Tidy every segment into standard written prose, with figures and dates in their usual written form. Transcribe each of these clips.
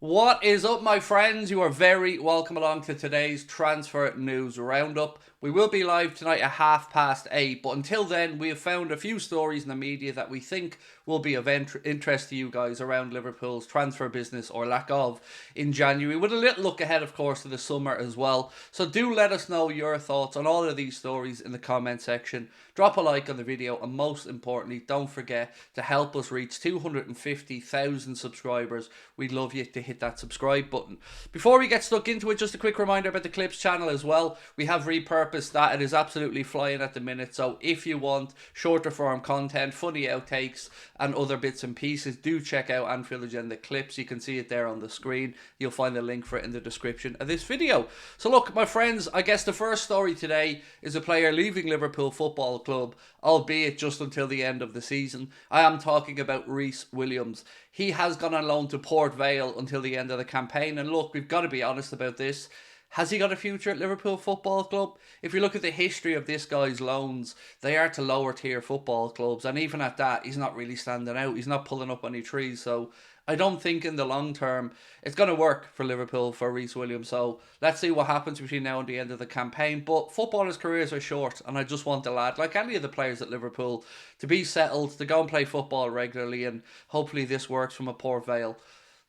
What is up, my friends? You are very welcome along to today's transfer news roundup. We will be live tonight at 8:30, but until then, we have found a few stories in the media that we think will be of interest to you guys around Liverpool's transfer business or lack of in January, with a little look ahead, of course, to the summer as well. So do let us know your thoughts on all of these stories in the comment section. Drop a like on the video, and most importantly, don't forget to help us reach 250,000 subscribers. We'd love you to hit that subscribe button. Before we get stuck into it, just a quick reminder about the Clips channel as well. We have repurposed that. It is absolutely flying at the minute. So if you want shorter form content, funny outtakes, and other bits and pieces, do check out Anfield Agenda Clips. You can see it there on the screen. You'll find the link for it in the description of this video. So look, my friends, I guess the first story today is a player leaving Liverpool Football Club, albeit just until the end of the season. I am talking about Rhys Williams. He has gone on loan to Port Vale until the end of the campaign. And look, we've got to be honest about this. Has he got a future at Liverpool Football Club? If you look at the history of this guy's loans, they are to lower tier football clubs. And even at that, he's not really standing out. He's not pulling up any trees. So I don't think in the long term it's going to work for Liverpool for Rhys Williams. So let's see what happens between now and the end of the campaign. But footballers' careers are short, and I just want the lad, like any of the players at Liverpool, to be settled, to go and play football regularly, and hopefully this works from a Port Vale.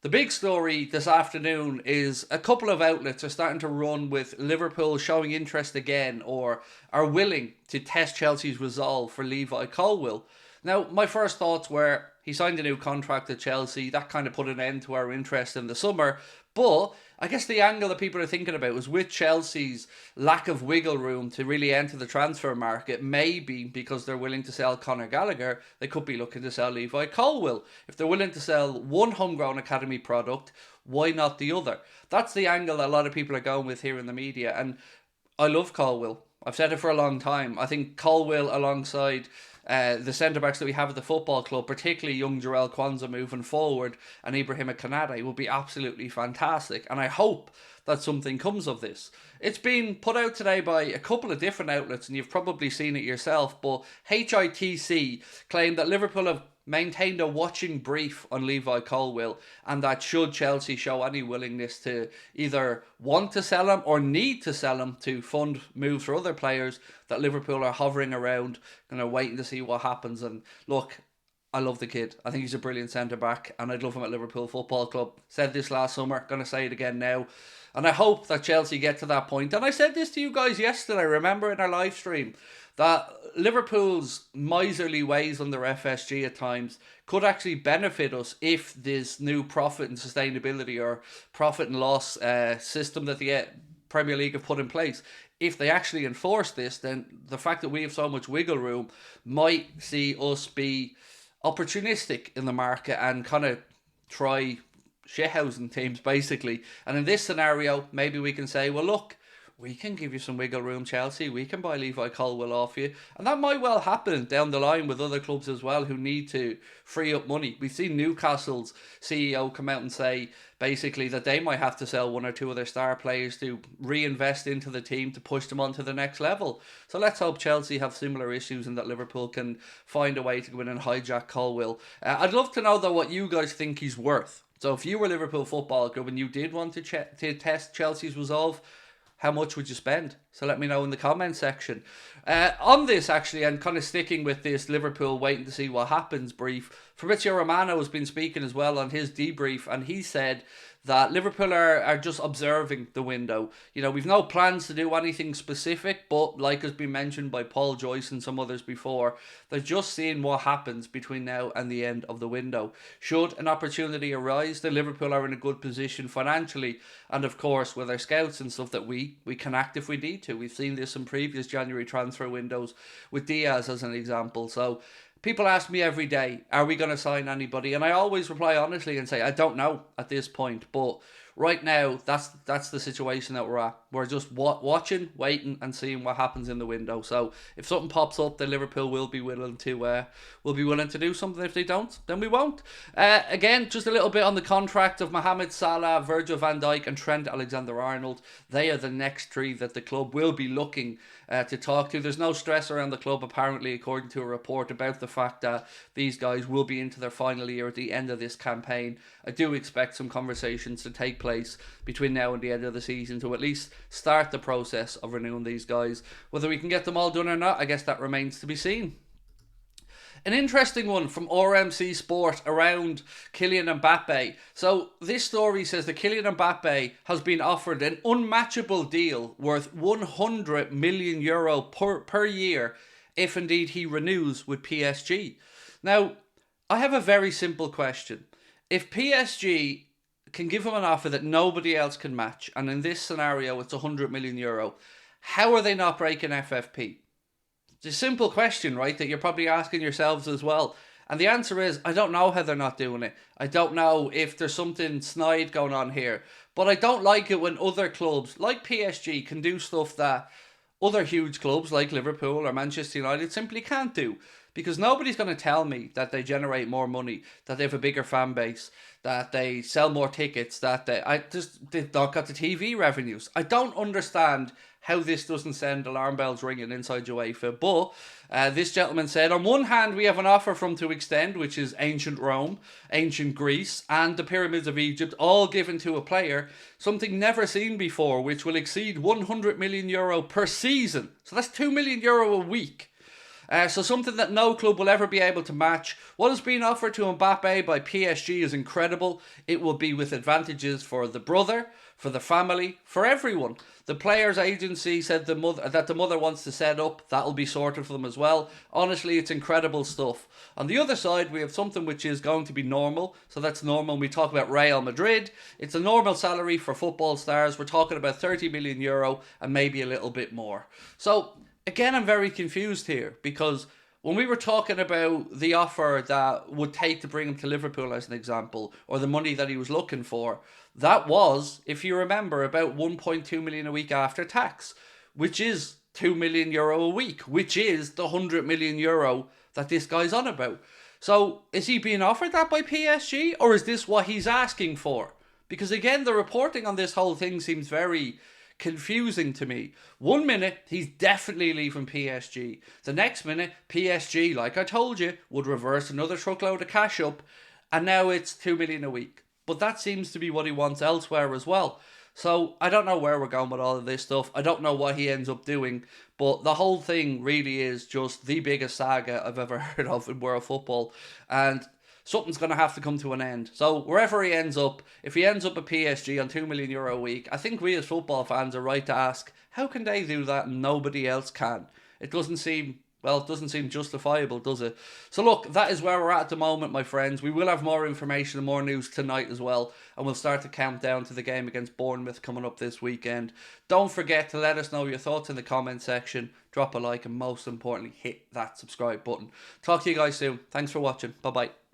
The big story this afternoon is a couple of outlets are starting to run with Liverpool showing interest again, or are willing to test Chelsea's resolve for Levi Colwill. Now, my first thoughts were he signed a new contract at Chelsea. That kind of put an end to our interest in the summer. But I guess the angle that people are thinking about was with Chelsea's lack of wiggle room to really enter the transfer market, maybe because they're willing to sell Conor Gallagher, they could be looking to sell Levi Colwill. If they're willing to sell one homegrown academy product, why not the other? That's the angle that a lot of people are going with here in the media. And I love Colwill. I've said it for a long time. I think Colwill alongside the centre-backs that we have at the football club, particularly young Jarell Kwanzaa moving forward and Ibrahim Kanate, will be absolutely fantastic. And I hope that something comes of this. It's been put out today by a couple of different outlets, and you've probably seen it yourself, but HITC claimed that Liverpool have maintained a watching brief on Levi Colwill, and that should Chelsea show any willingness to either want to sell him or need to sell him to fund moves for other players, that Liverpool are hovering around, waiting to see what happens. And look, I love the kid. I think he's a brilliant centre-back, and I'd love him at Liverpool Football Club. Said this last summer, going to say it again now. And I hope that Chelsea get to that point. And I said this to you guys yesterday, remember, in our live stream, that Liverpool's miserly ways under FSG at times could actually benefit us if this new profit and sustainability or profit and loss system that the Premier League have put in place, if they actually enforce this, then the fact that we have so much wiggle room might see us be opportunistic in the market and kind of try shithousing teams, basically. And in this scenario, maybe we can say, well, look, we can give you some wiggle room, Chelsea. We can buy Levi Colwill off you. And that might well happen down the line with other clubs as well who need to free up money. We've seen Newcastle's CEO come out and say basically that they might have to sell one or two of their star players to reinvest into the team to push them on to the next level. So let's hope Chelsea have similar issues and that Liverpool can find a way to go in and hijack Colwill. I'd love to know, though, what you guys think he's worth. So if you were Liverpool Football Club and you did want to test Chelsea's resolve, how much would you spend? So let me know in the comment section. On this, actually, and kind of sticking with this Liverpool waiting to see what happens brief, Fabrizio Romano has been speaking as well on his debrief, and he said that Liverpool are just observing the window. We've no plans to do anything specific, but like has been mentioned by Paul Joyce and some others before, they're just seeing what happens between now and the end of the window. Should an opportunity arise, then Liverpool are in a good position financially, and of course with our scouts and stuff that we can act if we need to. We've seen this in previous January transfer windows with Diaz as an example. So people ask me every day, are we going to sign anybody? And I always reply honestly and say, I don't know at this point. But right now, that's the situation that we're at. We're just watching, waiting, and seeing what happens in the window. So if something pops up, then Liverpool will be willing to do something. If they don't, then we won't. Again, just a little bit on the contract of Mohamed Salah, Virgil van Dijk, and Trent Alexander-Arnold. They are the next three that the club will be looking to talk to. There's no stress around the club, apparently, according to a report about the fact that these guys will be into their final year at the end of this campaign. I do expect some conversations to take place between now and the end of the season to at least start the process of renewing these guys. Whether we can get them all done or not, I guess that remains to be seen. An interesting one from RMC Sport around Kylian Mbappe. So this story says that Kylian Mbappe has been offered an unmatchable deal worth €100 million per year if indeed he renews with PSG. Now, I have a very simple question. If PSG can give him an offer that nobody else can match, and in this scenario it's €100 million, how are they not breaking FFP? It's a simple question, right, that you're probably asking yourselves as well. And the answer is, I don't know how they're not doing it. I don't know if there's something snide going on here. But I don't like it when other clubs, like PSG, can do stuff that other huge clubs like Liverpool or Manchester United simply can't do. Because nobody's going to tell me that they generate more money, that they have a bigger fan base, that they sell more tickets, that they've not got the TV revenues. I don't understand how this doesn't send alarm bells ringing inside UEFA. But this gentleman said, on one hand, we have an offer from to extend, which is ancient Rome, ancient Greece, and the pyramids of Egypt, all given to a player, something never seen before, which will exceed €100 million per season. So that's €2 million a week. So something that no club will ever be able to match. What is being offered to Mbappe by PSG is incredible. It will be with advantages for the brother, for the family, for everyone. The players' agency said that the mother wants to set up. That'll be sorted for them as well. Honestly, it's incredible stuff. On the other side, we have something which is going to be normal. So that's normal. When we talk about Real Madrid, it's a normal salary for football stars. We're talking about €30 million and maybe a little bit more. So again, I'm very confused here because when we were talking about the offer that would take to bring him to Liverpool as an example, or the money that he was looking for, that was, if you remember, about 1.2 million a week after tax, which is €2 million a week, which is the €100 million that this guy's on about. So is he being offered that by PSG, or is this what he's asking for? Because again, the reporting on this whole thing seems very confusing to me. 1 minute, he's definitely leaving PSG. The next minute, PSG, like I told you, would reverse another truckload of cash up, and now it's 2 million a week. But that seems to be what he wants elsewhere as well. So I don't know where we're going with all of this stuff. I don't know what he ends up doing. But the whole thing really is just the biggest saga I've ever heard of in world football. And something's going to have to come to an end. So wherever he ends up, if he ends up at PSG on €2 million a week, I think we as football fans are right to ask, how can they do that and nobody else can? It doesn't seem justifiable, does it? So look, that is where we're at the moment, my friends. We will have more information and more news tonight as well, and we'll start to count down to the game against Bournemouth coming up this weekend. Don't forget to let us know your thoughts in the comment section, drop a like, and most importantly, hit that subscribe button. Talk to you guys soon. Thanks for watching. Bye-bye.